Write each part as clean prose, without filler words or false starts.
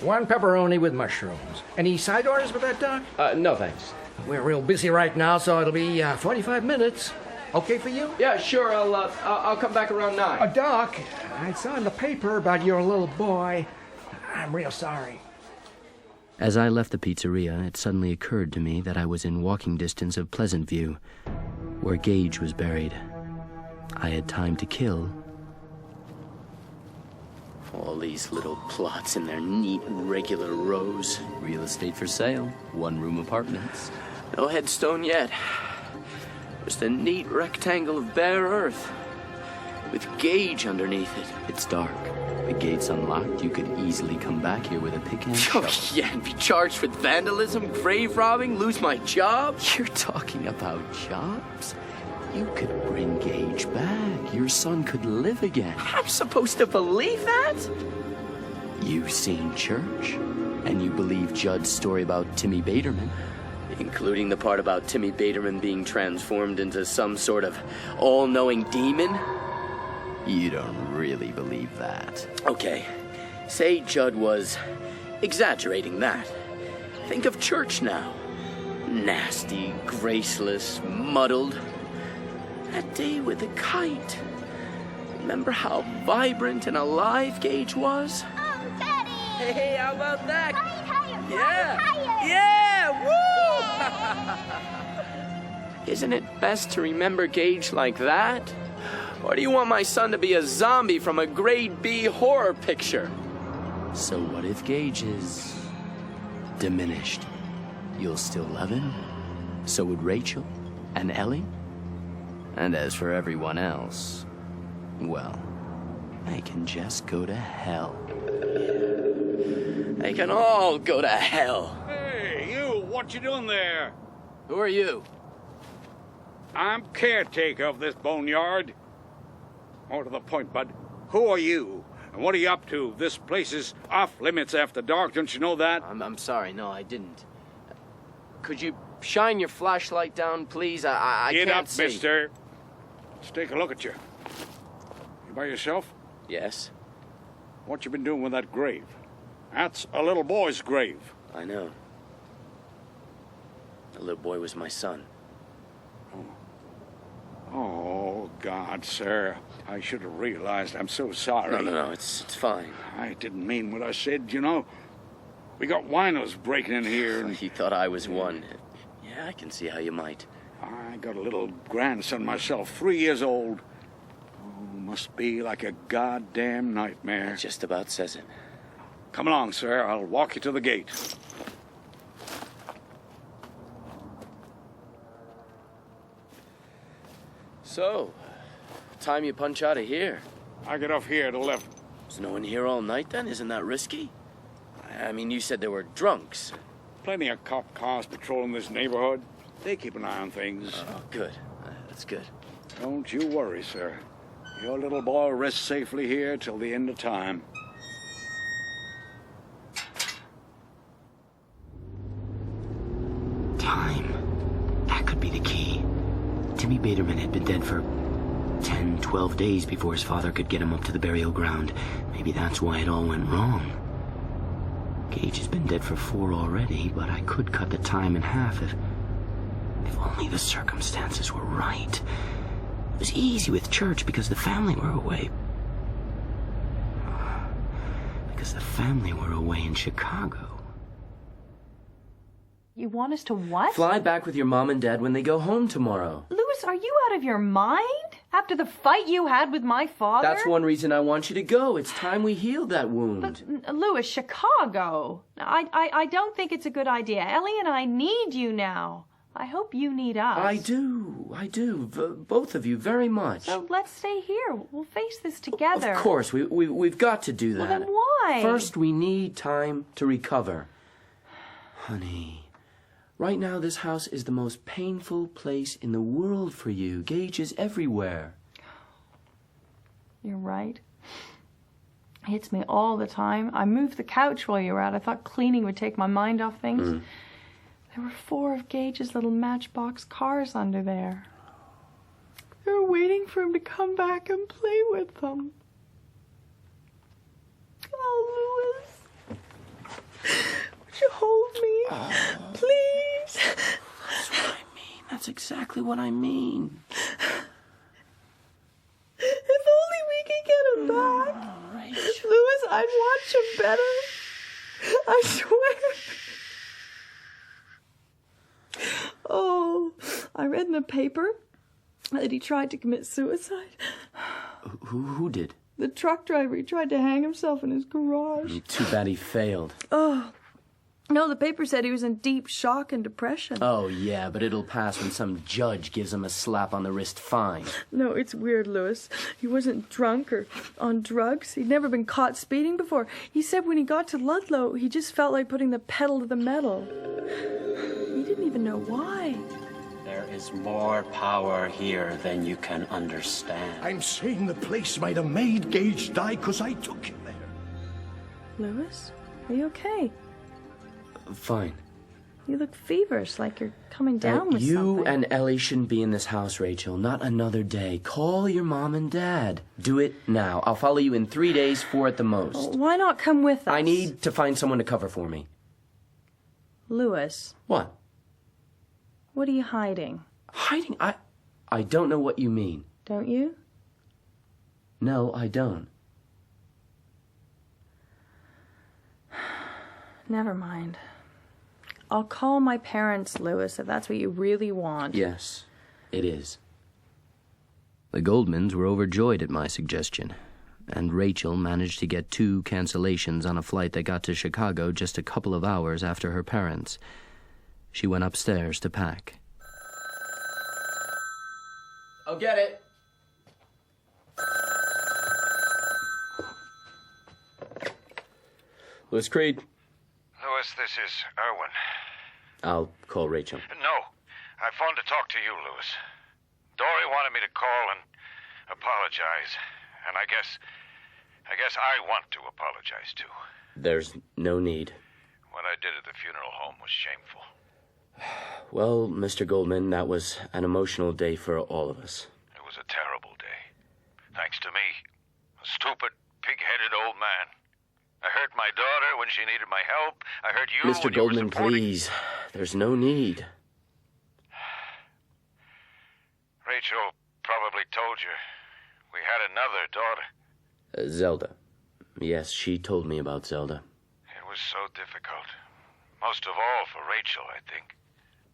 One pepperoni with mushrooms. Any side orders with that, Doc? No thanks. We're real busy right now, so it'll be 45 minutes. Okay for you? Yeah, sure. I'll come back around 9. Doc, I saw in the paper about your little boy. I'm real sorry. As I left the pizzeria, it suddenly occurred to me that I was in walking distance of Pleasant View, where Gage was buried. I had time to kill. All these little plots in their neat, regular rows. Real estate for sale. One-room apartments. No headstone yet. Just a neat rectangle of bare earth, with Gage underneath it. It's dark. The gate's unlocked. You could easily come back here with a pick and shovel. Oh, yeah, and be charged with vandalism, grave robbing, lose my job? You're talking about jobs? You could bring Gage back. Your son could live again. I'm supposed to believe that? You've seen church, and you believe Judd's story about Timmy Baderman, including the part about Timmy Baderman being transformed into some sort of all-knowing demon? You don't really believe that. Okay, say Judd was exaggerating that. Think of church now. Nasty, graceless, muddled. That day with the kite. Remember how vibrant and alive Gage was? Oh, Daddy! Hey, how about that? Kite higher! Yeah! Kite higher! Yeah! Woo! Isn't it best to remember Gage like that? Or do you want my son to be a zombie from a grade B horror picture? So what if Gage is diminished? You'll still love him? So would Rachel and Ellie? And as for everyone else, well, they can just go to hell. They can all go to hell. Hey, you, what you doing there? Who are you? I'm caretaker of this boneyard. More to the point, bud, who are you? And what are you up to? This place is off limits after dark, don't you know that? I'm sorry, no, I didn't. Could you shine your flashlight down, please? I Get can't up, see. mister. Let's take a look at you. You by yourself? Yes, What you been doing with that grave? That's a little boy's grave. I know. The little boy was my son. Oh, God, sir. I should have realized. I'm so sorry. No, it's fine. I didn't mean what I said, you know. We got winos breaking in here. And He thought I was one. Yeah, I can see how you might. I got a little grandson myself, 3 years old. Oh, must be like a goddamn nightmare. That just about says it. Come along, sir. I'll walk you to the gate. So, time you punch out of here? I get off here at 11. Is no one here all night then? Isn't that risky? I mean, you said there were drunks. Plenty of cop cars patrolling this neighborhood. They keep an eye on things. Oh, good. That's good. Don't you worry, sir. Your little boy rests safely here till the end of time. Time. That could be the key. Timmy Baderman had been dead for 10, 12 days before his father could get him up to the burial ground. Maybe that's why it all went wrong. Gage has been dead for 4 already, but I could cut the time in half if only the circumstances were right. It was easy with church because the family were away. Because the family were away in Chicago. You want us to what? Fly back with your mom and dad when they go home tomorrow. Louis, are you out of your mind? After the fight you had with my father? That's one reason I want you to go. It's time we healed that wound. But, Louis, Chicago. I don't think it's a good idea. Ellie and I need you now. I hope you need us. I do. Both of you very much. So let's stay here. We'll face this together. Of course, we've got to do that. Well, then why? First, we need time to recover. Honey, right now this house is the most painful place in the world for you. Gage is everywhere. You're right. It hits me all the time. I moved the couch while you were out. I thought cleaning would take my mind off things. There were 4 of Gage's little matchbox cars under there. They were waiting for him to come back and play with them. Oh, Louis. Please. That's what I mean. That's exactly what I mean. If only we could get him back. Louis, I'd watch him better. I swear. Oh, I read in the paper that he tried to commit suicide. Who did? The truck driver. He tried to hang himself in his garage. Too bad he failed. Oh. No, the paper said he was in deep shock and depression. Oh, yeah, but it'll pass when some judge gives him a slap on the wrist fine. No, it's weird, Louis. He wasn't drunk or on drugs. He'd never been caught speeding before. He said when he got to Ludlow, he just felt like putting the pedal to the metal. He didn't even know why. There is more power here than you can understand. I'm saying the place might have made Gage die because I took him there. Louis, are you okay? Fine. You look feverish, like you're coming down with you something. and Ellie shouldn't be in this house, Rachel. Not another day. Call your mom and dad. Do it now. I'll follow you in 3 days, 4 at the most. Why not come with us? I need to find someone to cover for me. Louis. What? What are you hiding? Hiding? I don't know what you mean. Don't you? No, I don't. Never mind. I'll call my parents, Louis, if that's what you really want. Yes, it is. The Goldmans were overjoyed at my suggestion, and Rachel managed to get 2 cancellations on a flight that got to Chicago just a couple of hours after her parents. She went upstairs to pack. I'll get it. Louis Creed. Louis, this is Irwin. I'll call Rachel. No, I phoned to talk to you, Louis. Dory wanted me to call and apologize, and I guess I want to apologize too. There's no need. What I did at the funeral home was shameful. Well, Mr. Goldman, that was an emotional day for all of us. It was a terrible day. Thanks to me, a stupid, pig-headed old man. I hurt my daughter when she needed my help. I hurt you Mr. when you were Goldman, supporting... please. There's no need. Rachel probably told you we had another daughter. Zelda. Yes, she told me about Zelda. It was so difficult. Most of all for Rachel, I think.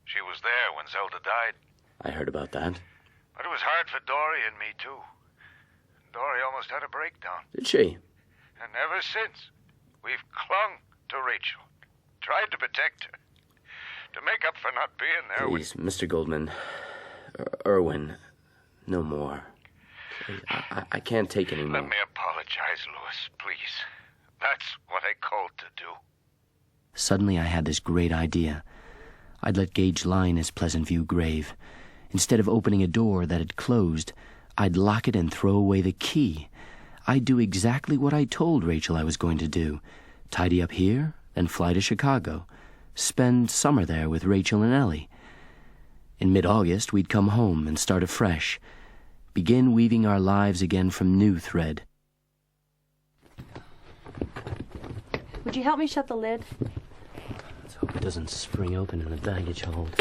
She was there when Zelda died. I heard about that. But it was hard for Dory and me, too. Dory almost had a breakdown. Did she? And ever since, we've clung to Rachel. Tried to protect her. To make up for not being there. Please, Mr. Goldman. Irwin. No more. Please, I can't take any more. Let me apologize, Louis, please. That's what I called to do. Suddenly I had this great idea. I'd let Gage lie in his Pleasant View grave. Instead of opening a door that had closed, I'd lock it and throw away the key. I'd do exactly what I told Rachel I was going to do. Tidy up here, then fly to Chicago. Spend summer there with Rachel and Ellie. In mid-August, we'd come home and start afresh. Begin weaving our lives again from new thread. Would you help me shut the lid? Let's hope it doesn't spring open in the baggage hold.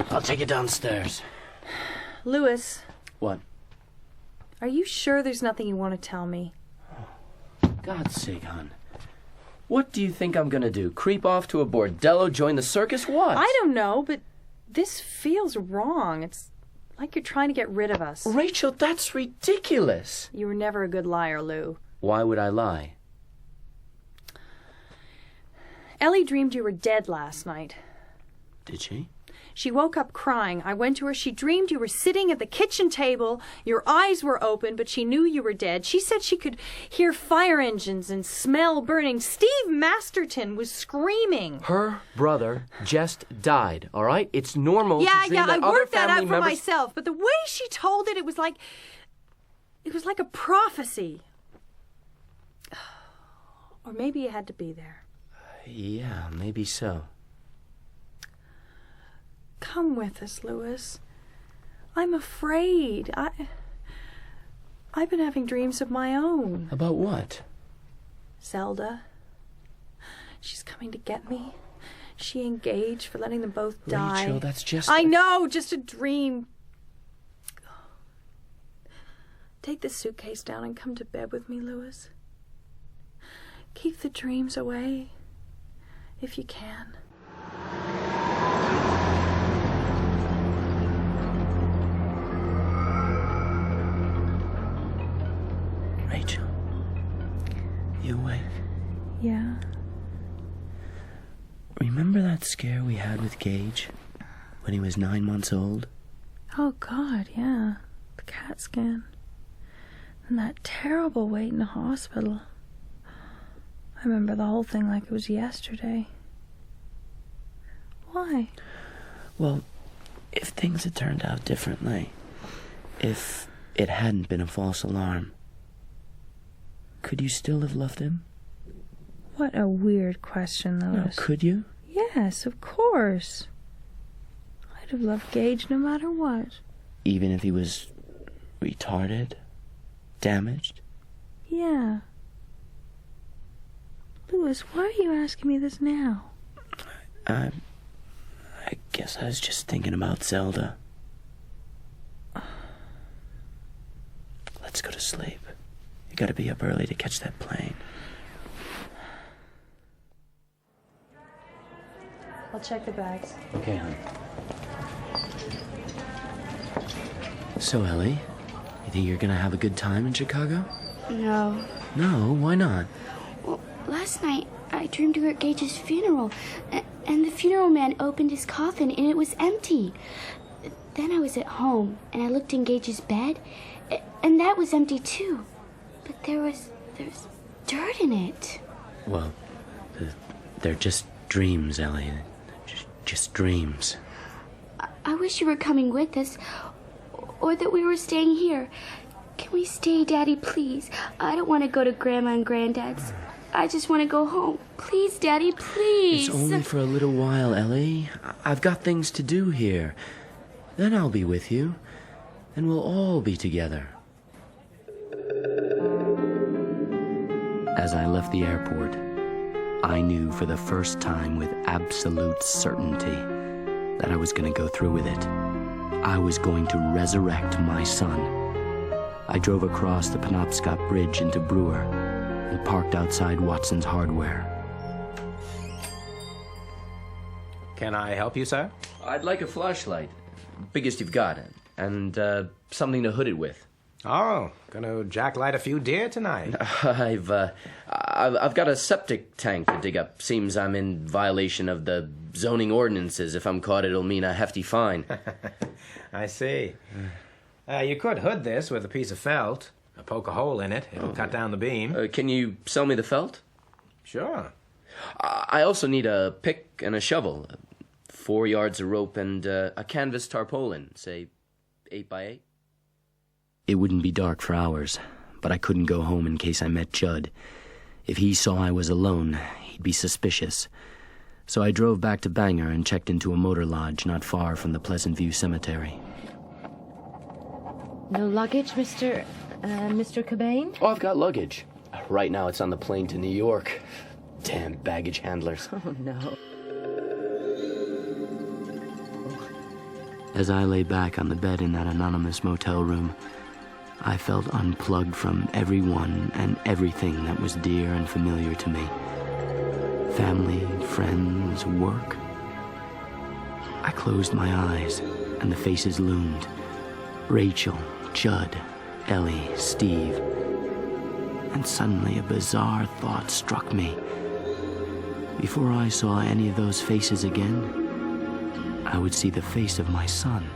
I'll take it downstairs. Louis. What? Are you sure there's nothing you want to tell me? God's sake, hon. What do you think I'm gonna do? Creep off to a bordello, join the circus? What? I don't know, but this feels wrong. It's like you're trying to get rid of us. Rachel, that's ridiculous. You were never a good liar, Lou. Why would I lie? Ellie dreamed you were dead last night. Did she? She woke up crying. I went to her. She dreamed you were sitting at the kitchen table. Your eyes were open, but she knew you were dead. She said she could hear fire engines and smell burning. Steve Masterton was screaming. Her brother just died, all right? It's normal to dream that I other worked that out family for members... myself. But the way she told it, it was like a prophecy. Or maybe you had to be there. Yeah, maybe so. Come with us, Louis. I'm afraid. I've been having dreams of my own. About what? Zelda. She's coming to get me. She and Gage for letting them both die. Rachel, that's just... I know, just a dream. Take the suitcase down and come to bed with me, Louis. Keep the dreams away, if you can. Rachel, you awake? Yeah. Remember that scare we had with Gage when he was 9 months old? Oh, God, yeah. The CAT scan. And that terrible wait in the hospital. I remember the whole thing like it was yesterday. Why? Well, if things had turned out differently, if it hadn't been a false alarm, could you still have loved him? What a weird question, Louis. No, could you? Yes, of course. I'd have loved Gage no matter what. Even if he was retarded? Damaged? Yeah. Louis, why are you asking me this now? I guess I was just thinking about Zelda. Let's go to sleep. You gotta be up early to catch that plane. I'll check the bags. Okay, hon. So, Ellie, you think you're gonna have a good time in Chicago? No. No, why not? Well, last night I dreamed we were at Gage's funeral, and the funeral man opened his coffin and it was empty. Then I was at home and I looked in Gage's bed, and that was empty too. But there was dirt in it. Well, they're just dreams, Ellie. Just dreams. I wish you were coming with us, or that we were staying here. Can we stay, Daddy, please? I don't want to go to Grandma and Granddad's. I just want to go home. Please, Daddy, please. It's only for a little while, Ellie. I've got things to do here. Then I'll be with you, and we'll all be together. As I left the airport, I knew for the first time with absolute certainty that I was going to go through with it. I was going to resurrect my son. I drove across the Penobscot Bridge into Brewer and parked outside Watson's Hardware. Can I help you, sir? I'd like a flashlight, biggest you've got, and something to hood it with. Oh, gonna jacklight a few deer tonight. I've got a septic tank to dig up. Seems I'm in violation of the zoning ordinances. If I'm caught, it'll mean a hefty fine. I see. You could hood this with a piece of felt. Poke a hole in it. It'll cut down the beam. Can you sell me the felt? Sure. I also need a pick and a shovel, 4 yards of rope, and a canvas tarpaulin, say 8 by 8. It wouldn't be dark for hours, but I couldn't go home in case I met Judd. If he saw I was alone, he'd be suspicious. So I drove back to Bangor and checked into a motor lodge not far from the Pleasant View Cemetery. No luggage, Mr. Cobain? Oh, I've got luggage. Right now it's on the plane to New York. Damn baggage handlers. Oh, no. As I lay back on the bed in that anonymous motel room, I felt unplugged from everyone and everything that was dear and familiar to me. Family, friends, work. I closed my eyes, and the faces loomed. Rachel, Judd, Ellie, Steve. And suddenly a bizarre thought struck me. Before I saw any of those faces again, I would see the face of my son.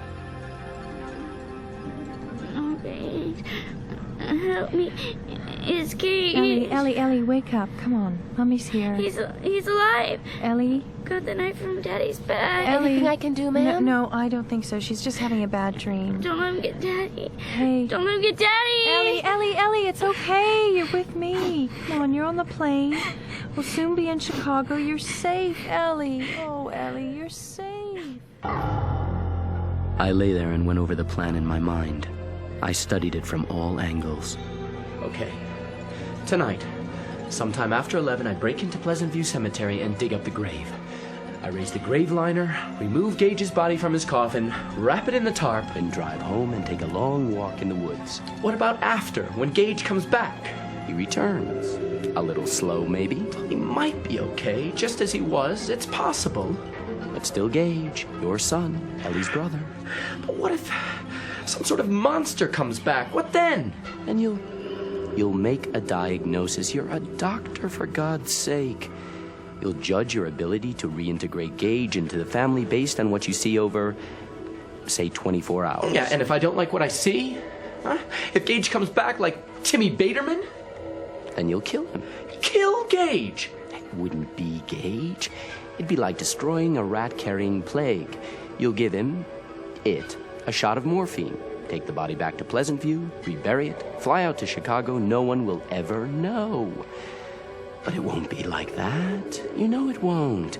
Help me. It's Gage. Ellie, wake up. Come on. Mommy's here. He's alive. Ellie? Got the knife from Daddy's bag. Ellie. Anything I can do, ma'am? No, I don't think so. She's just having a bad dream. Don't let him get Daddy. Hey. Don't let him get Daddy. Ellie, it's okay. You're with me. Come on, you're on the plane. We'll soon be in Chicago. You're safe, Ellie. Oh, Ellie, you're safe. I lay there and went over the plan in my mind. I studied it from all angles. Okay. Tonight, sometime after 11, I break into Pleasant View Cemetery and dig up the grave. I raise the grave liner, remove Gage's body from his coffin, wrap it in the tarp, and drive home and take a long walk in the woods. What about after, when Gage comes back? He returns. A little slow, maybe. He might be okay, just as he was. It's possible. But still Gage, your son, Ellie's brother. But what if some sort of monster comes back? What then? Then you'll make a diagnosis. You're a doctor, for God's sake. You'll judge your ability to reintegrate Gage into the family based on what you see over, say, 24 hours. Yeah, and if I don't like what I see? Huh? If Gage comes back like Timmy Baterman? Then you'll kill him. Kill Gage! It wouldn't be Gage. It'd be like destroying a rat-carrying plague. You'll give him, a shot of morphine. Take the body back to Pleasant View, rebury it, fly out to Chicago. No one will ever know. But it won't be like that. You know it won't.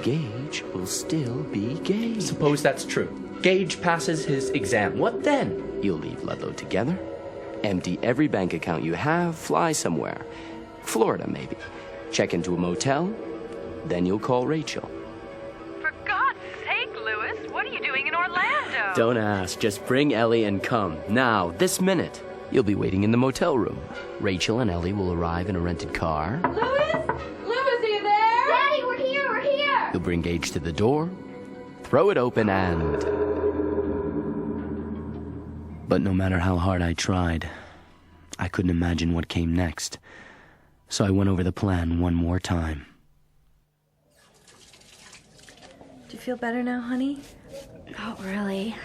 Gage will still be Gage. Suppose that's true. Gage passes his exam. What then? You'll leave Ludlow together, empty every bank account you have, fly somewhere. Florida, maybe. Check into a motel. Then you'll call Rachel. For God's sake, Louis, what are you doing in Orlando? Don't ask. Just bring Ellie and come. Now, this minute. You'll be waiting in the motel room. Rachel and Ellie will arrive in a rented car. Louis, are you there? Daddy, we're here. You'll bring Gage to the door, throw it open, and... But no matter how hard I tried, I couldn't imagine what came next. So I went over the plan one more time. Do you feel better now, honey? Not really.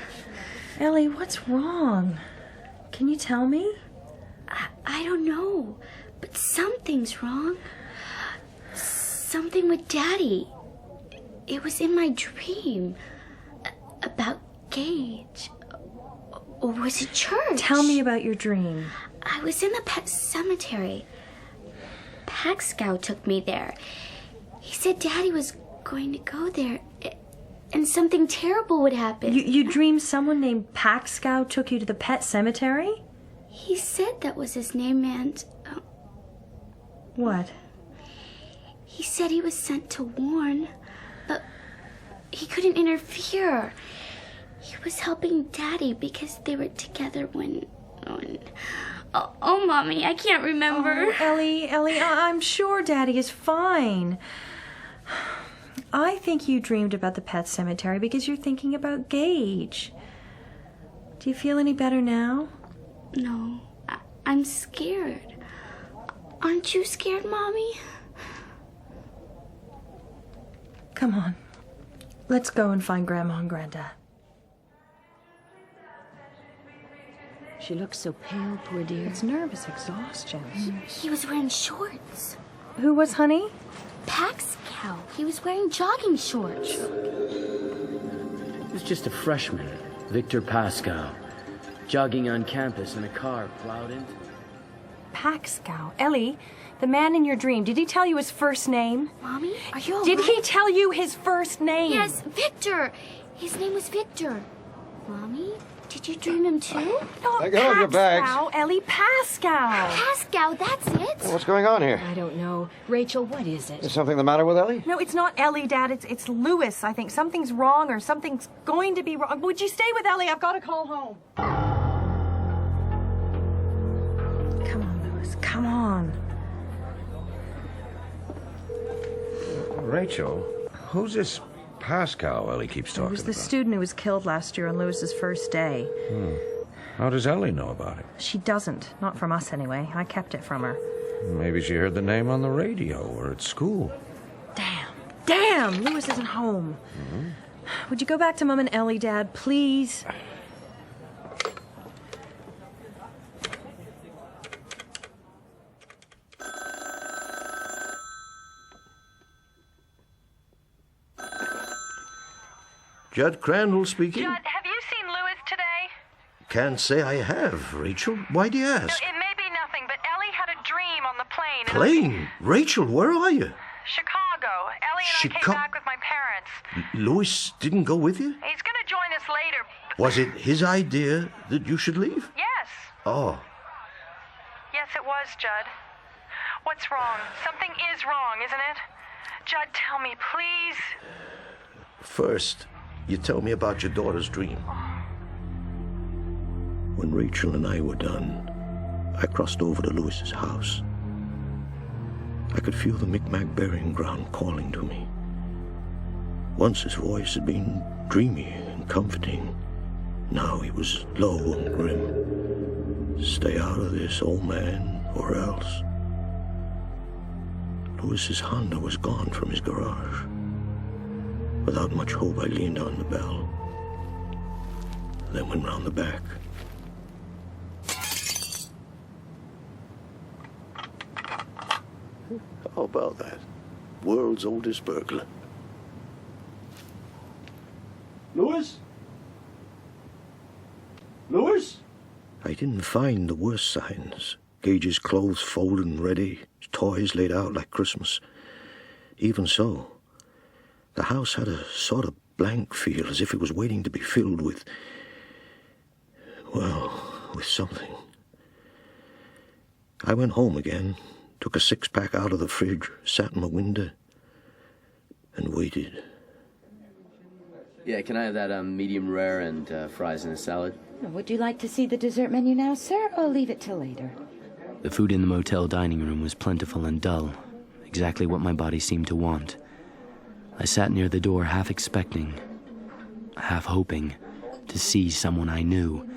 Ellie, what's wrong? Can you tell me? I don't know, but something's wrong. Something with Daddy. It was in my dream. About Gage. Or was it church? Tell me about your dream. I was in the pet cemetery. Paxcow took me there. He said Daddy was going to go there and something terrible would happen. You dreamed someone named Paxcow took you to the pet cemetery? He said that was his name, and... What? He said he was sent to warn, but he couldn't interfere. He was helping Daddy because they were together when... Oh, Mommy, I can't remember. Oh, Ellie, I'm sure Daddy is fine. I think you dreamed about the pet cemetery because you're thinking about Gage. Do you feel any better now? No, I'm scared. Aren't you scared, Mommy? Come on. Let's go and find Grandma and Granddad. She looks so pale, poor dear. It's nervous exhaustion. He was wearing shorts. Who was, honey? Paxcow. He was wearing jogging shorts. He was just a freshman, Victor Pascal, jogging on campus in a car plowed into. Paxcow. Ellie, the man in your dream, did he tell you his first name? Mommy, are you all Did right? he tell you his first name? Yes, Victor. His name was Victor. Mommy, did you dream him too? Not Let go of your bags. Paxcow, Ellie, Pascal. Pascal, that's it. What's going on here? I don't know. Rachel, what is it? Is something the matter with Ellie? No, it's not Ellie, Dad. It's Louis. I think something's wrong or something's going to be wrong. Would you stay with Ellie? I've got to call home. Come on, Louis. Come on. Rachel, who's this Pascal Ellie keeps talking It was the about? student who was killed last year on Louis's first day. How does Ellie know about it? She doesn't. Not from us, anyway. I kept it from her. Maybe she heard the name on the radio or at school. Damn! Louis isn't home. Would you go back to Mum and Ellie, Dad, please? Judd Crandall speaking. Judd, have you seen Louis today? Can't say I have, Rachel. Why do you No, ask? it may be nothing, but Ellie had a dream on the plane. Plane? Rachel, where are you? Chicago. Ellie and I came back with my parents. Louis didn't go with you? He's going to join us later. Was it his idea that you should leave? Yes. Oh. Yes, it was, Judd. What's wrong? Something is wrong, isn't it? Judd, tell me, please. First, you tell me about your daughter's dream. When Rachel and I were done, I crossed over to Lewis's house. I could feel the Micmac burying ground calling to me. Once his voice had been dreamy and comforting. Now he was low and grim. Stay out of this, old man, or else. Lewis's Honda was gone from his garage. Without much hope, I leaned on the bell. Then went round the back. How about that? World's oldest burglar. Lewis? Lewis? I didn't find the worst signs. Gage's clothes folded and ready, his toys laid out like Christmas. Even so, the house had a sort of blank feel, as if it was waiting to be filled with, well, with something. I went home again, took a six-pack out of the fridge, sat in my window, and waited. Yeah, can I have that medium rare and fries and a salad? Would you like to see the dessert menu now, sir, or leave it till later? The food in the motel dining room was plentiful and dull, exactly what my body seemed to want. I sat near the door, half expecting, half hoping, to see someone I knew.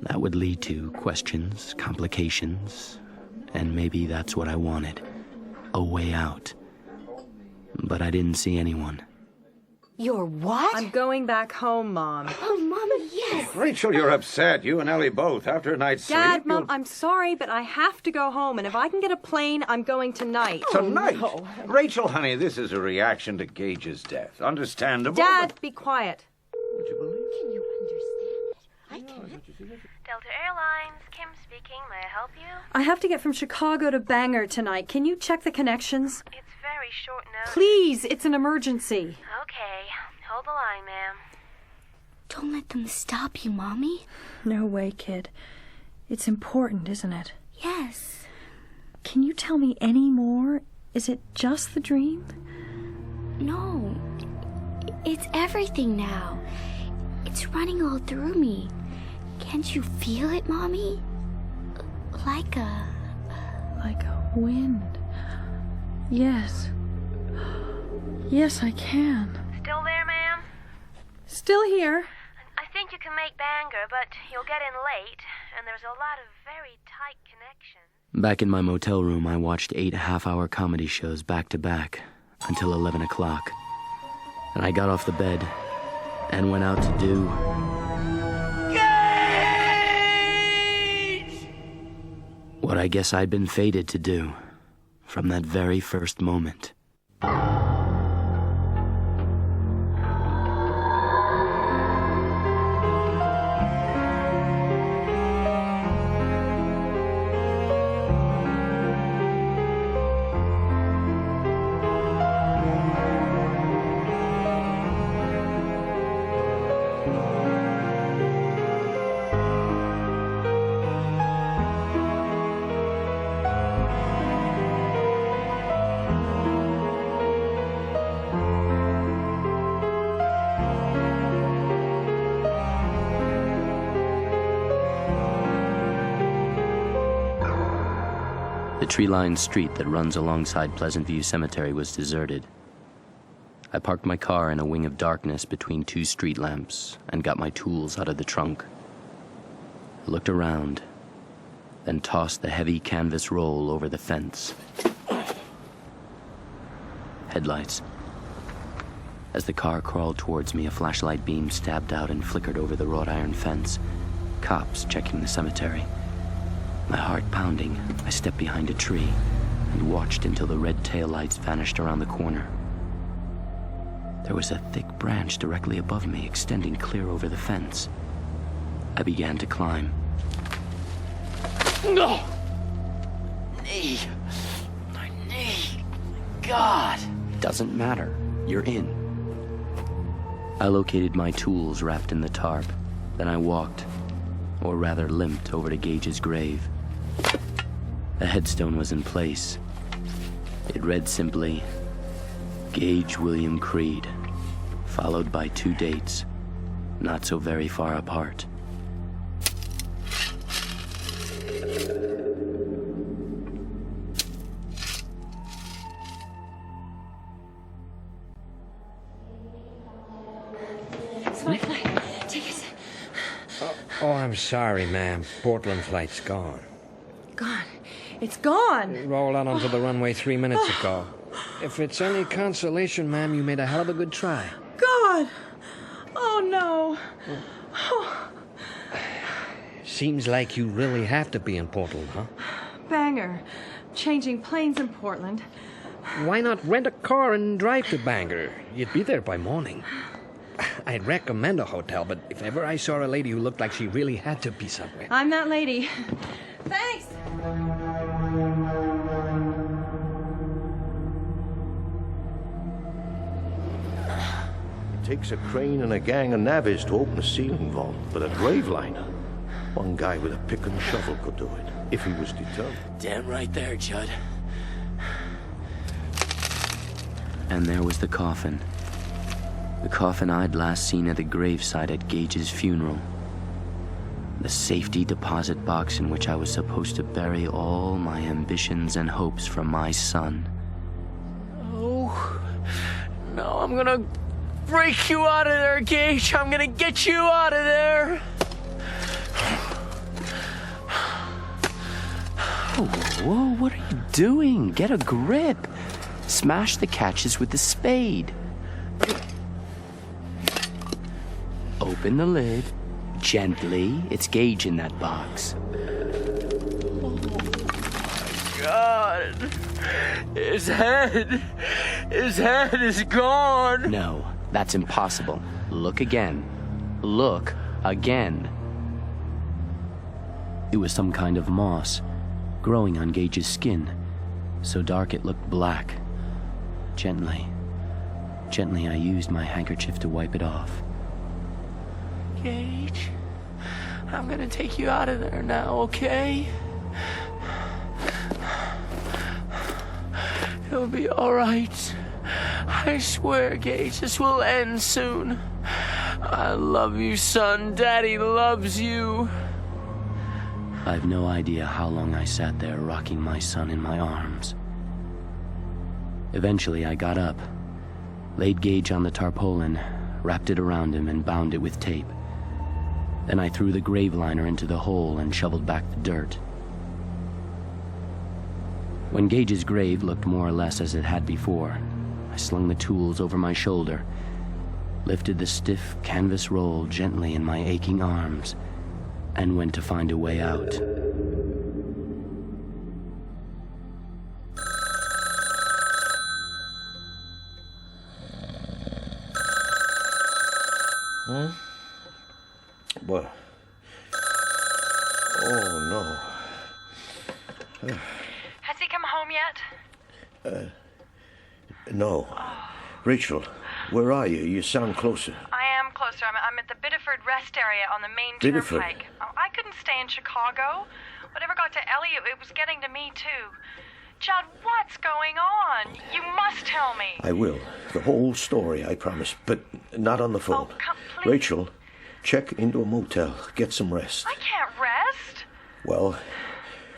That would lead to questions, complications, and maybe that's what I wanted. A way out. But I didn't see anyone. You're what? I'm going back home, Mom. Oh, Mama, yes. Rachel, you're upset. You and Ellie both. After a night's sleep. Dad, Mom, I'm sorry, but I have to go home, and if I can get a plane, I'm going tonight. Tonight? Oh, no. Rachel, honey, this is a reaction to Gage's death. Understandable. Dad, be quiet. Would you believe? Can you understand it? I can. Delta Airlines, Kim speaking. May I help you? I have to get from Chicago to Bangor tonight. Can you check the connections? It's very short notice. Please, it's an emergency. Okay. Hold the line, ma'am. Don't let them stop you, Mommy. No way, kid. It's important, isn't it? Yes. Can you tell me any more? Is it just the dream? No. It's everything now. It's running all through me. Can't you feel it, Mommy? Like a wind. Yes. Yes, I can. Still there, ma'am? Still here. I think you can make Bangor, but you'll get in late, and there's a lot of very tight connections. Back in my motel room, I watched 8 half-hour comedy shows back to back until 11 o'clock. And I got off the bed and went out to do... Gage! What I guess I'd been fated to do from that very first moment. The tree-lined street that runs alongside Pleasant View Cemetery was deserted. I parked my car in a wing of darkness between 2 street lamps and got my tools out of the trunk. I looked around, then tossed the heavy canvas roll over the fence. Headlights. As the car crawled towards me, a flashlight beam stabbed out and flickered over the wrought iron fence. Cops checking the cemetery. My heart pounding, I stepped behind a tree and watched until the red taillights vanished around the corner. There was a thick branch directly above me, extending clear over the fence. I began to climb. No! Knee! My knee! God! Doesn't matter. You're in. I located my tools wrapped in the tarp. Then I walked, or rather limped, over to Gage's grave. The headstone was in place. It read simply, Gage William Creed, followed by 2 dates, not so very far apart. It's my flight. Take it. Oh, I'm sorry, ma'am. Portland flight's gone. Gone. It's gone. Rolled out onto the runway 3 minutes ago. If it's any consolation, ma'am, you made a hell of a good try. God. Oh, no. Oh. Seems like you really have to be in Portland, huh? Bangor. Changing planes in Portland. Why not rent a car and drive to Bangor? You'd be there by morning. I'd recommend a hotel, but if ever I saw a lady who looked like she really had to be somewhere... I'm that lady. Thanks. It takes a crane and a gang of navvies to open a ceiling vault, but a grave liner, one guy with a pick and shovel could do it, if he was determined. Damn right there, Judd. And there was the coffin. The coffin I'd last seen at the graveside at Gage's funeral. The safety deposit box in which I was supposed to bury all my ambitions and hopes for my son. Oh, no, I'm gonna break you out of there, Gage. I'm gonna get you out of there. Whoa, what are you doing? Get a grip. Smash the catches with the spade. Open the lid. Gently. It's Gage in that box. Oh, my God. His head is gone. No, that's impossible. Look again. Look again. It was some kind of moss, growing on Gage's skin, so dark it looked black. Gently I used my handkerchief to wipe it off. Gage, I'm gonna take you out of there now, okay? It'll be all right. I swear, Gage, this will end soon. I love you, son. Daddy loves you. I've no idea how long I sat there rocking my son in my arms. Eventually, I got up, laid Gage on the tarpaulin, wrapped it around him, and bound it with tape. Then I threw the grave liner into the hole and shoveled back the dirt. When Gage's grave looked more or less as it had before, I slung the tools over my shoulder, lifted the stiff canvas roll gently in my aching arms, and went to find a way out. Huh? What? Oh, no. Has he come home yet? No. Rachel, where are you? You sound closer. I am closer. I'm at the Biddeford rest area on the main Biddeford? turnpike. Oh, I couldn't stay in Chicago. Whatever got to Elliot, it was getting to me, too. Judd, what's going on? You must tell me. I will. The whole story, I promise. But not on the phone. Oh, please. Rachel, check into a motel. Get some rest. I can't rest. Well,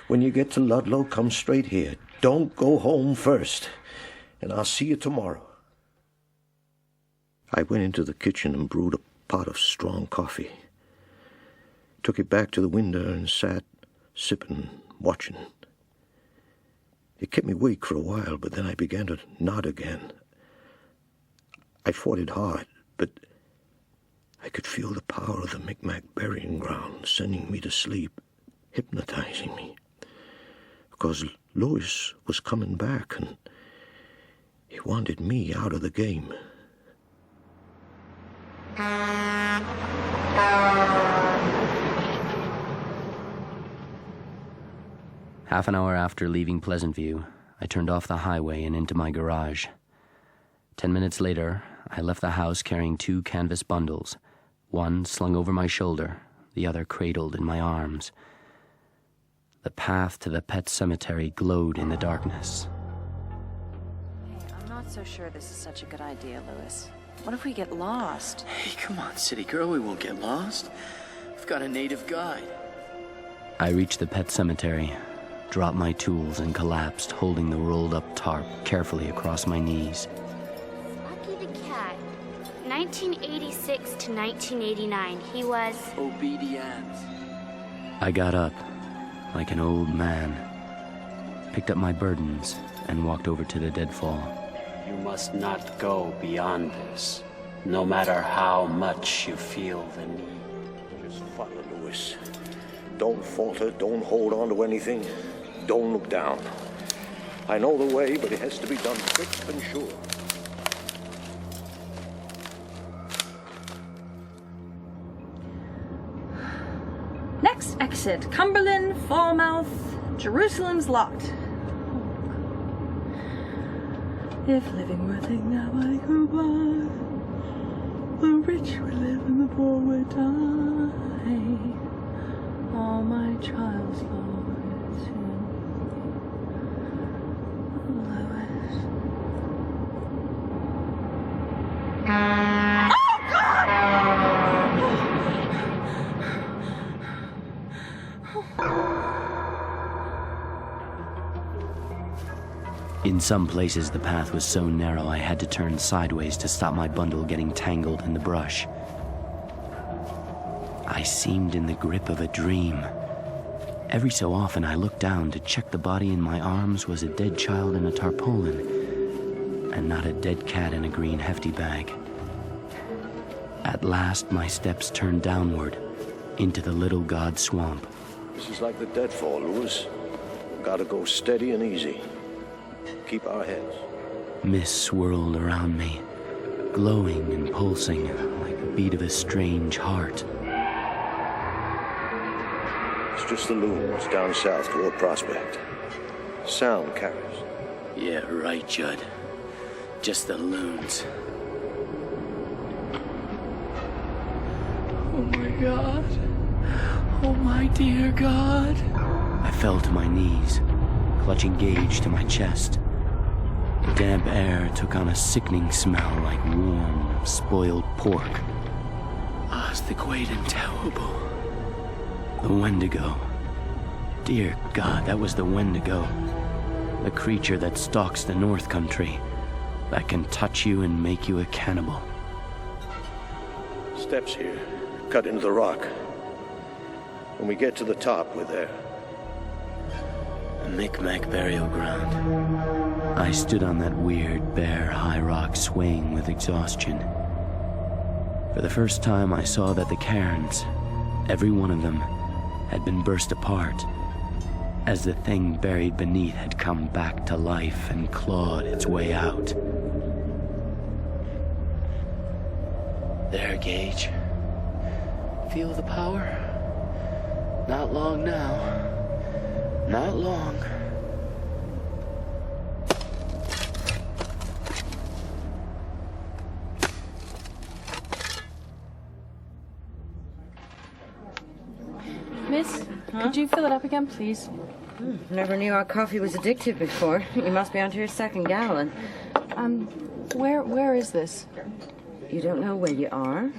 when you get to Ludlow, come straight here. Don't go home first. And I'll see you tomorrow. I went into the kitchen and brewed a pot of strong coffee. Took it back to the window and sat, sipping, watching. It kept me awake for a while, but then I began to nod again. I fought it hard, but I could feel the power of the Micmac burying ground sending me to sleep, hypnotizing me. Because Louis was coming back, and he wanted me out of the game. Half an hour after leaving Pleasantview, I turned off the highway and into my garage. 10 minutes later, I left the house carrying 2 canvas bundles, one slung over my shoulder, the other cradled in my arms. The path to the pet cemetery glowed in the darkness. Hey, I'm not not so sure this is such a good idea, Louis. What if we get lost? Hey, come on, city girl, we won't get lost. We've got a native guide. I reached the pet cemetery, dropped my tools, and collapsed, holding the rolled-up tarp carefully across my knees. Lucky the cat. 1986 to 1989, he was... Obedient. I got up, like an old man, picked up my burdens, and walked over to the deadfall. You must not go beyond this, no matter how much you feel the need. Just follow, Louis. Don't falter, don't hold on to anything, don't look down. I know the way, but it has to be done quick and sure. Next exit, Cumberland, Falmouth, Jerusalem's locked. If living were a thing that I could buy, the rich would live and the poor would die. All my trials, Lord, it's you. Louis. Oh, In some places, the path was so narrow I had to turn sideways to stop my bundle getting tangled in the brush. I seemed in the grip of a dream. Every so often, I looked down to check the body in my arms was a dead child in a tarpaulin, and not a dead cat in a green hefty bag. At last, my steps turned downward into the Little God Swamp. This is like the deadfall, Louis. Gotta go steady and easy. Keep our heads. Mist swirled around me, glowing and pulsing like the beat of a strange heart. It's just the loons down south toward Prospect. Sound carries. Yeah, right, Judd. Just the loons. Oh my God. Oh my dear God. I fell to my knees, clutching Gage to my chest. The damp air took on a sickening smell like warm, spoiled pork. It's the great and terrible. The Wendigo. Dear God, that was the Wendigo. The creature that stalks the North Country, that can touch you and make you a cannibal. Steps here, cut into the rock. When we get to the top, we're there. A Micmac burial ground. I stood on that weird, bare, high rock swaying with exhaustion. For the first time, I saw that the cairns, every one of them, had been burst apart, as the thing buried beneath had come back to life and clawed its way out. There, Gage. Feel the power? Not long now. Not long. Miss, could you fill it up again, please? Never knew our coffee was addictive before. You must be onto your second gallon. Where is this? You don't know where you are?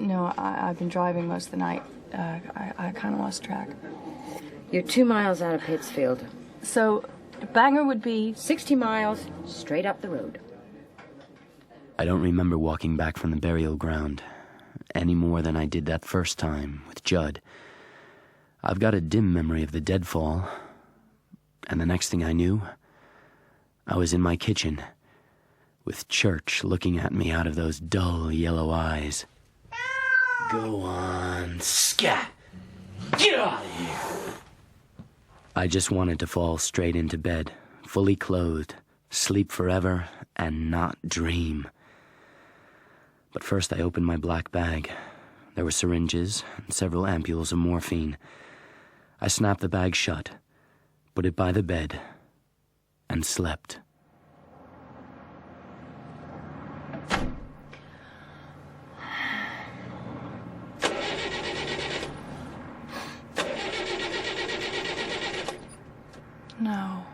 No, I've been driving most of the night. I kind of lost track. You're 2 miles out of Pittsfield. So, Bangor would be... 60 miles, straight up the road. I don't remember walking back from the burial ground any more than I did that first time with Judd. I've got a dim memory of the deadfall, and the next thing I knew, I was in my kitchen, with Church looking at me out of those dull yellow eyes. Go on, scat! Get out of here! I just wanted to fall straight into bed, fully clothed, sleep forever, and not dream. But first I opened my black bag. There were syringes and several ampules of morphine. I snapped the bag shut, put it by the bed, and slept. No.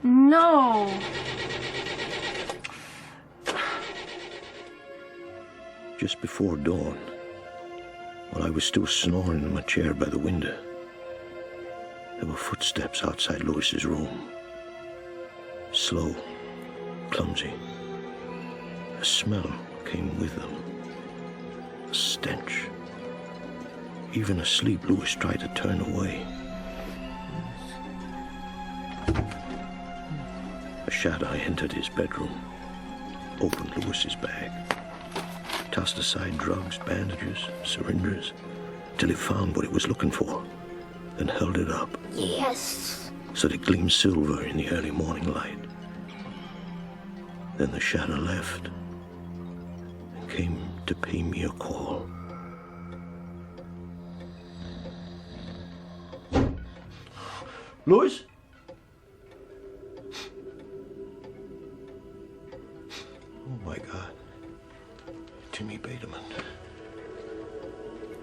No! No. Just before dawn, while I was still snoring in my chair by the window, there were footsteps outside Louis's room. Slow, clumsy. A smell came with them. A stench. Even asleep, Louis tried to turn away. A shadow entered his bedroom, opened Louis's bag, tossed aside drugs, bandages, syringes, till it found what it was looking for, then held it up. Yes. So that it gleamed silver in the early morning light. Then the shadow left and came to pay me a call. Louis? Oh, my God. Timmy Bateman.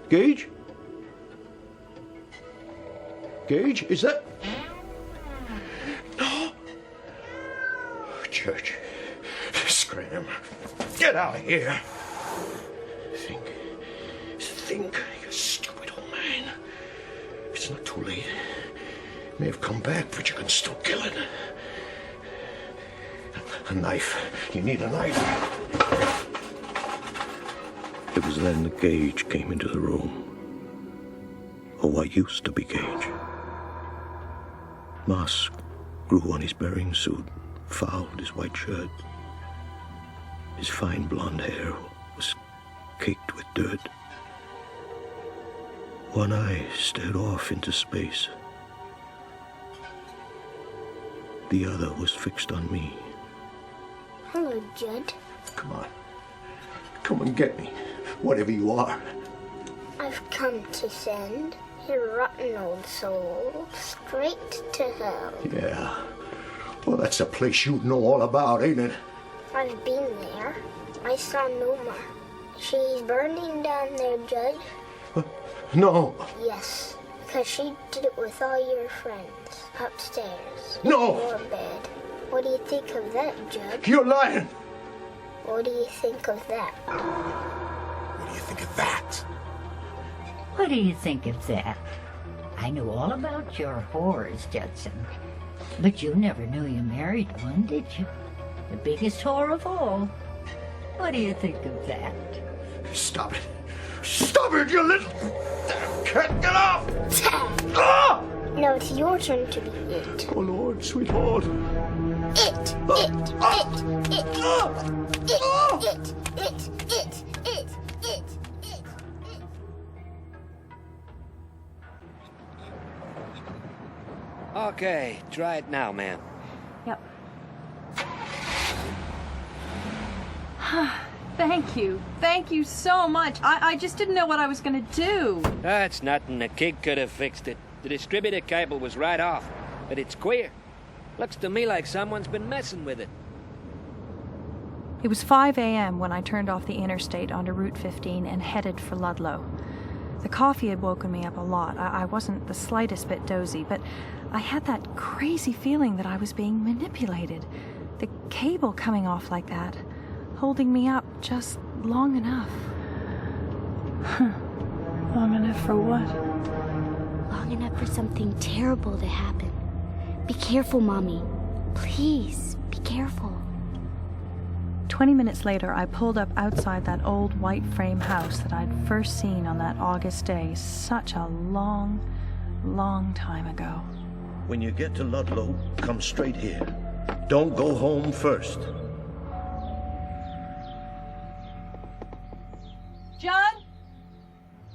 Gage? Gage, is that... No. Church. Scram. Get out of here. Think, you stupid old man. It's not too late. It may have come back, but you can still kill it. A knife. You need a knife. It was then that Gage came into the room. Or what used to be Gage. Moss grew on his burying suit, fouled his white shirt. His fine blonde hair was caked with dirt. One eye stared off into space. The other was fixed on me. Hello, Judd. Come on. Come and get me, whatever you are. I've come to send your rotten old soul straight to hell. Yeah. Well, that's a place you'd know all about, ain't it? I've been there. I saw Noma. She's burning down there, Judd. No. Yes, because she did it with all your friends upstairs. No. In your bed. What do you think of that, Judd? You're lying. What do you think of that? What do you think of that? What do you think of that? I knew all about your horrors, Judson. But you never knew you married one, did you? The biggest whore of all. What do you think of that? Stop it. Stop it, you little... Cat, get off! Ah! No, it's your turn to be it. Oh, Lord, sweet Lord. It. Okay, try it now, ma'am. Yep. Thank you. Thank you so much. I just didn't know what I was going to do. That's nothing. A kid could have fixed it. The distributor cable was right off, but it's queer. Looks to me like someone's been messing with it. It was 5 a.m. when I turned off the interstate onto Route 15 and headed for Ludlow. The coffee had woken me up a lot. I wasn't the slightest bit dozy, but I had that crazy feeling that I was being manipulated. The cable coming off like that, holding me up just long enough. Long enough for what? Long enough for something terrible to happen. Be careful, Mommy. Please, be careful. 20 minutes later, I pulled up outside that old white frame house that I'd first seen on that August day such a long, long time ago. When you get to Ludlow, come straight here. Don't go home first. John?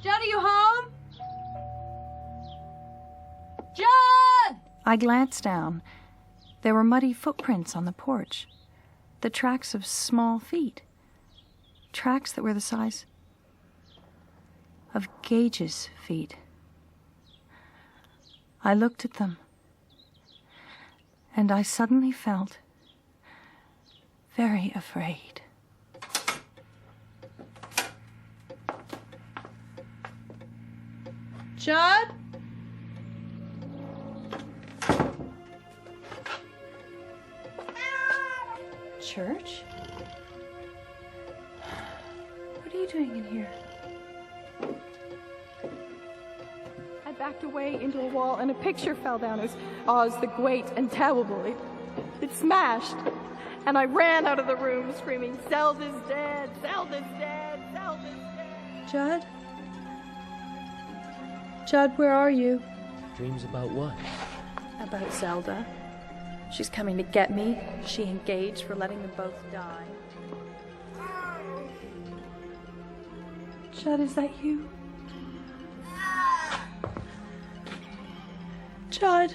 John, are you home? John! I glanced down. There were muddy footprints on the porch. The tracks of small feet. Tracks that were the size of Gage's feet. I looked at them, and I suddenly felt very afraid. Judd? Church? What are you doing in here? I backed away into a wall and a picture fell down. It was Oz the Great and Terrible. It smashed. And I ran out of the room screaming, Zelda's dead, Zelda's dead, Zelda's dead. Judd? Judd, where are you? Dreams about what? About Zelda. She's coming to get me. She and Gage for letting them both die. Judd, is that you? Judd.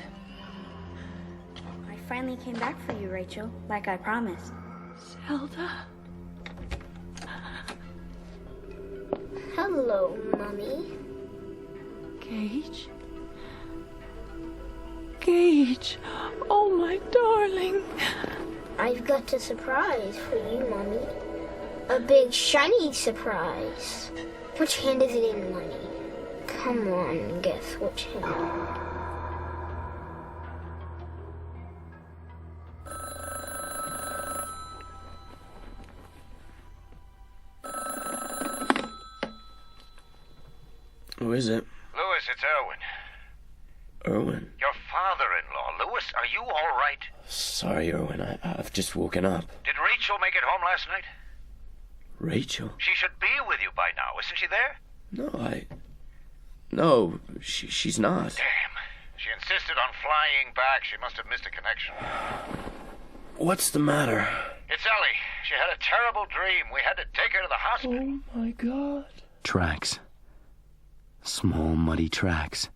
I finally came back for you, Rachel, like I promised. Zelda. Hello, Mummy. Gage. Gage. Oh, my darling. I've got a surprise for you, Mummy. A big, shiny surprise. Which hand is it in, Money? Come on, guess which hand. Who is it? Lewis, it's Erwin. Erwin. Your father-in-law. Lewis, are you all right? Sorry, Erwin. I've just woken up. Did Rachel make it home last night? Rachel? She should be with you by now. Isn't she there? No, she's not. Damn. She insisted on flying back. She must have missed a connection. What's the matter? It's Ellie. She had a terrible dream. We had to take her to the hospital. Oh, my God. Tracks. Small, muddy tracks.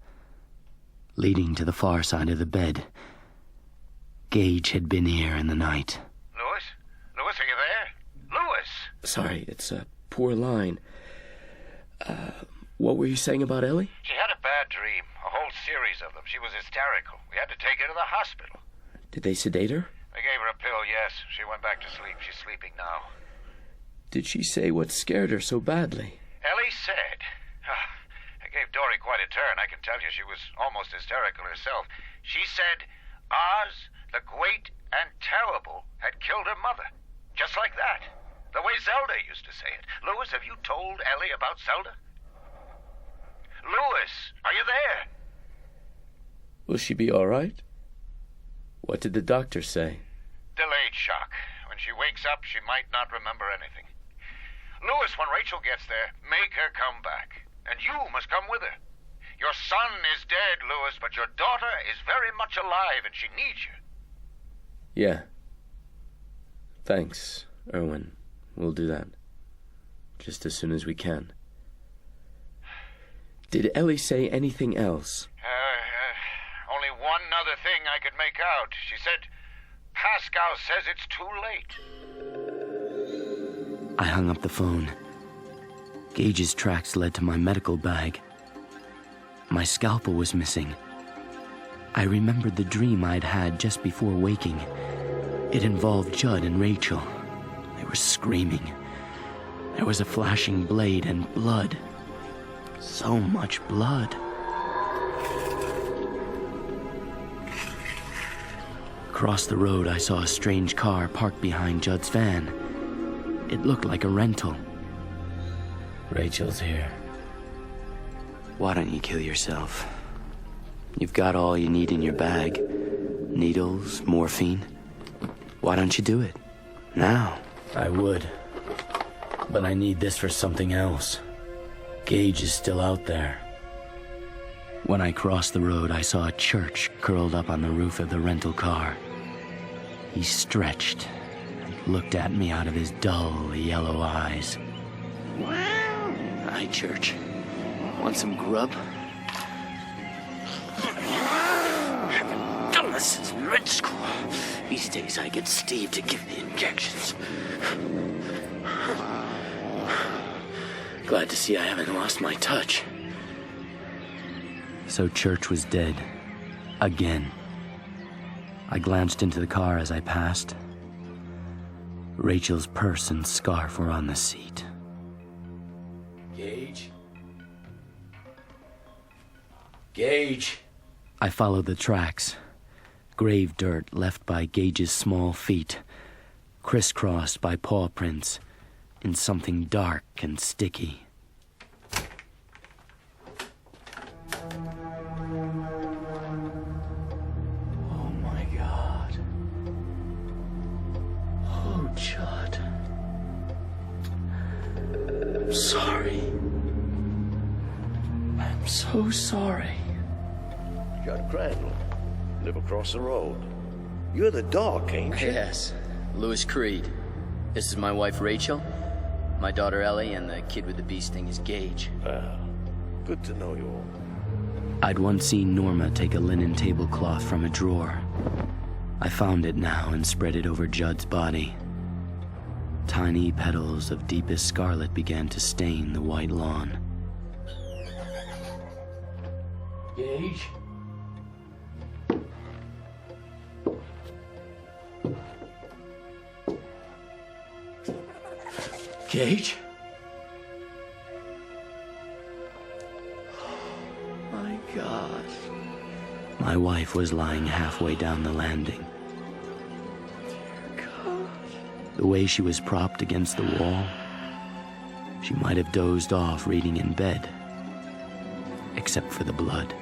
Leading to the far side of the bed. Gage had been here in the night. Lewis? Lewis, are you there? Lewis! Sorry, it's a poor line. What were you saying about Ellie? She had a bad dream. A whole series of them. She was hysterical. We had to take her to the hospital. Did they sedate her? They gave her a pill, yes. She went back to sleep. She's sleeping now. Did she say what scared her so badly? Ellie said... It gave Dory quite a turn. I can tell you she was almost hysterical herself. She said Oz, the Great and Terrible, had killed her mother. Just like that. The way Zelda used to say it. Lewis, have you told Ellie about Zelda? Lewis, are you there? Will she be all right? What did the doctor say? Delayed shock. When she wakes up, she might not remember anything. Lewis, when Rachel gets there, make her come back. And you must come with her. Your son is dead, Lewis, but your daughter is very much alive and she needs you. Yeah. Thanks, Erwin. We'll do that. Just as soon as we can. Did Ellie say anything else? Only one other thing I could make out. She said, Pascal says it's too late. I hung up the phone. Gage's tracks led to my medical bag. My scalpel was missing. I remembered the dream I'd had just before waking. It involved Judd and Rachel. They were screaming. There was a flashing blade and blood. So much blood. Across the road, I saw a strange car parked behind Judd's van. It looked like a rental. Rachel's here. Why don't you kill yourself? You've got all you need in your bag. Needles, morphine. Why don't you do it? Now. I would. But I need this for something else. Gage is still out there. When I crossed the road, I saw a church curled up on the roof of the rental car. He stretched and looked at me out of his dull, yellow eyes. Hi, Church. Want some grub? This is med school. These days I get Steve to give me injections. Glad to see I haven't lost my touch. So Church was dead. Again. I glanced into the car as I passed. Rachel's purse and scarf were on the seat. Gage? Gage? I followed the tracks. Grave dirt left by Gage's small feet. crisscrossed by paw prints in something dark and sticky. Oh my God. Oh, Judd. I'm sorry. I'm so sorry. Judd Crandall. Live across the road. You're the doc, ain't you? Yes. Lewis Creed. This is my wife, Rachel. My daughter, Ellie, and the kid with the bee sting is Gage. Well, good to know you all. I'd once seen Norma take a linen tablecloth from a drawer. I found it now and spread it over Judd's body. Tiny petals of deepest scarlet began to stain the white lawn. Gage? Gage? My God. My wife was lying halfway down the landing. Dear God. The way she was propped against the wall, she might have dozed off reading in bed, except for the blood.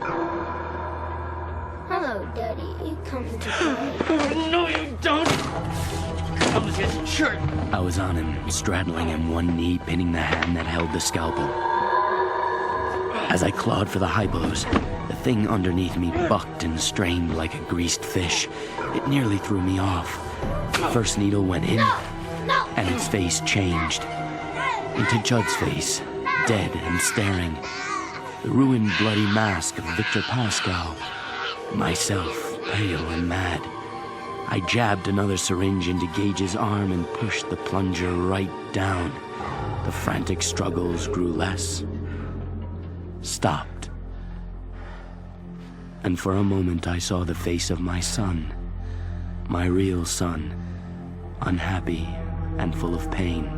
Hello, Daddy. Come to play. No, you don't! Come to get your shirt. I was on him, straddling him, one knee pinning the hand that held the scalpel. As I clawed for the highbows, the thing underneath me bucked and strained like a greased fish. It nearly threw me off. The first needle went in, and its face changed. Into Judd's face, dead and staring. The ruined, bloody mask of Victor Pascal. Myself, pale and mad. I jabbed another syringe into Gage's arm and pushed the plunger right down. The frantic struggles grew less, stopped. And for a moment I saw the face of my son, my real son, unhappy and full of pain.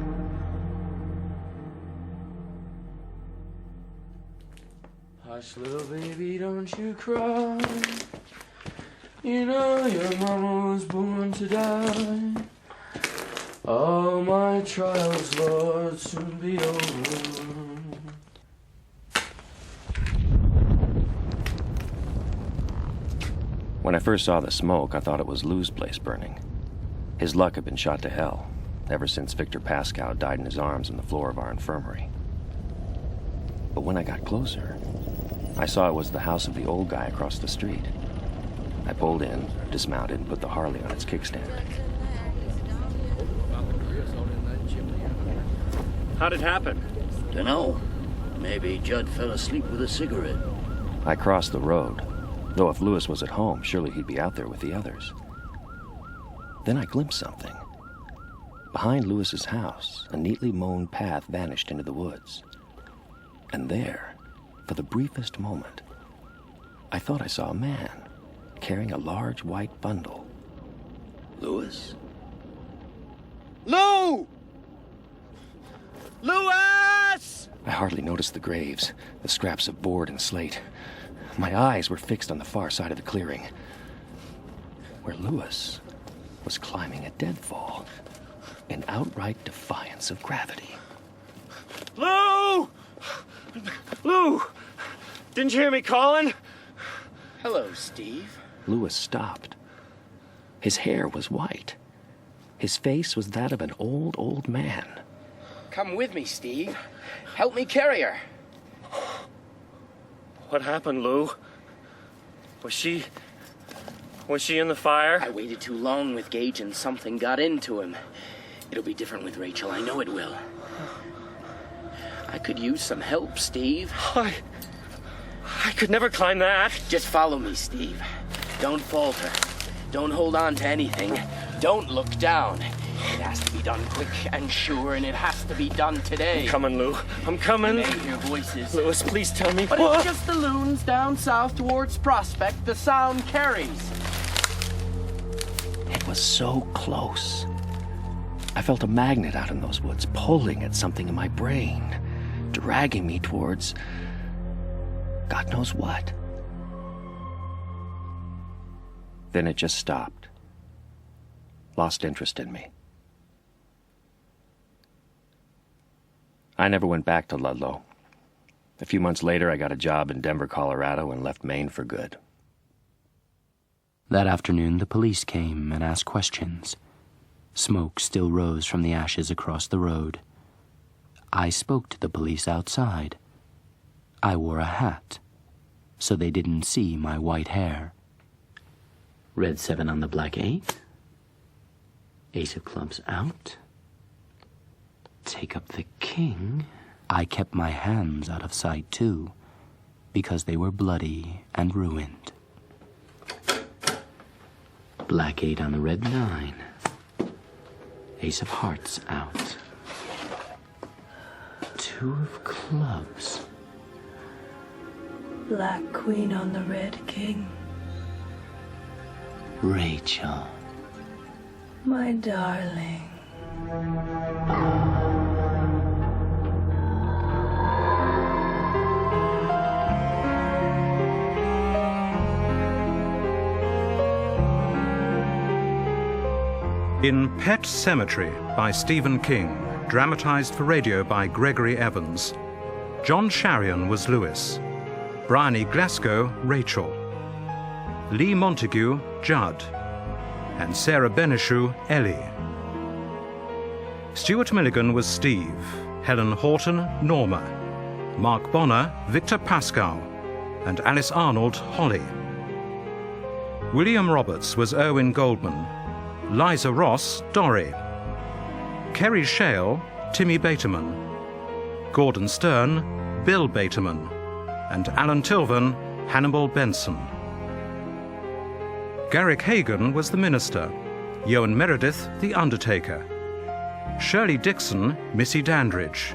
Hush, little baby, don't you cry. You know your mama was born to die. All my trials, Lord, soon be over. When I first saw the smoke, I thought it was Lou's place burning. His luck had been shot to hell, ever since Victor Pascal died in his arms on the floor of our infirmary. But when I got closer, I saw it was the house of the old guy across the street. I pulled in, dismounted, and put the Harley on its kickstand. How'd it happen? Dunno. Maybe Judd fell asleep with a cigarette. I crossed the road, though if Lewis was at home, surely he'd be out there with the others. Then I glimpsed something. Behind Lewis's house, a neatly mown path vanished into the woods. And there, for the briefest moment, I thought I saw a man carrying a large white bundle. Lewis? Lou! Lewis! I hardly noticed the graves, the scraps of board and slate. My eyes were fixed on the far side of the clearing, where Lewis was climbing a deadfall in outright defiance of gravity. Lou! Lou! Didn't you hear me calling? Hello, Steve. Lewis stopped. His hair was white. His face was that of an old man. Come with me, Steve. Help me carry her. What happened, Lou? Was she in the fire? I waited too long with Gage and something got into him. It'll be different with Rachel. I know it will. I could use some help, Steve. I could never climb that. Just follow me, Steve. Don't falter. Don't hold on to anything. Don't look down. It has to be done quick and sure, and it has to be done today. I'm coming, Lou. I'm coming. You may hear voices. Lewis, please tell me. But it's just the loons down south towards Prospect. The sound carries. It was so close. I felt a magnet out in those woods, pulling at something in my brain, dragging me towards God knows what. Then it just stopped. Lost interest in me. I never went back to Ludlow. A few months later, I got a job in Denver, Colorado, and left Maine for good. That afternoon, the police came and asked questions. Smoke still rose from the ashes across the road. I spoke to the police outside. I wore a hat, so they didn't see my white hair. Red 7 on the black 8. Ace of clubs out. Take up the king. I kept my hands out of sight, too, because they were bloody and ruined. Black 8 on the red 9. Ace of hearts out. 2 of clubs. Black queen on the red king. Rachel. My darling. In Pet Sematary by Stephen King, dramatized for radio by Gregory Evans, John Sharian was Lewis, Briony Glassco, Rachel, Lee Montague, Judd, and Sarah Benishu, Ellie. Stuart Milligan was Steve, Helen Horton, Norma, Mark Bonner, Victor Pascal, and Alice Arnold, Holly. William Roberts was Erwin Goldman, Liza Ross, Dory, Kerry Shale, Timmy Bateman, Gordon Stern, Bill Bateman, and Alan Tilvan, Hannibal Benson. Garrick Hagan was the minister, Ewan Meredith, the undertaker, Shirley Dixon, Missy Dandridge,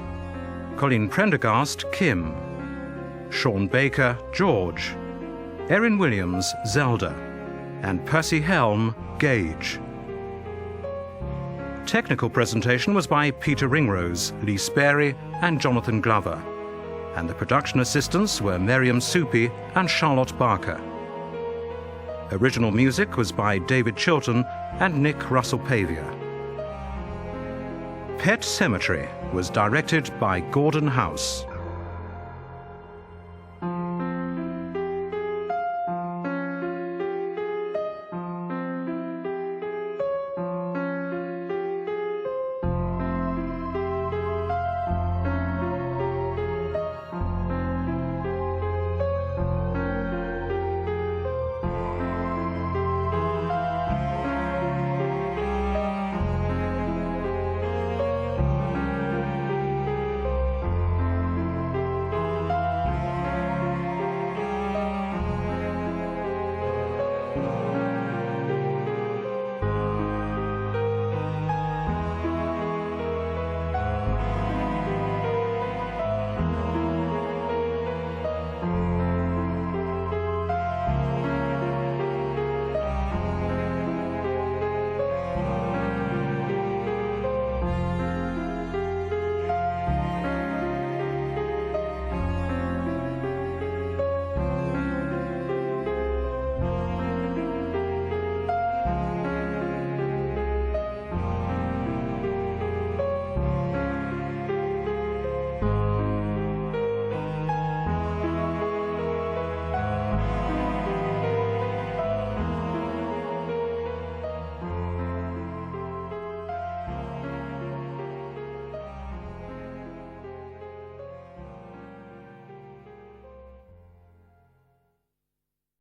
Colleen Prendergast, Kim, Sean Baker, George, Erin Williams, Zelda, and Percy Helm, Gage. Technical presentation was by Peter Ringrose, Lee Sperry, and Jonathan Glover, and the production assistants were Miriam Soupy and Charlotte Barker. Original music was by David Chilton and Nick Russell-Pavia. Pet Sematary was directed by Gordon House.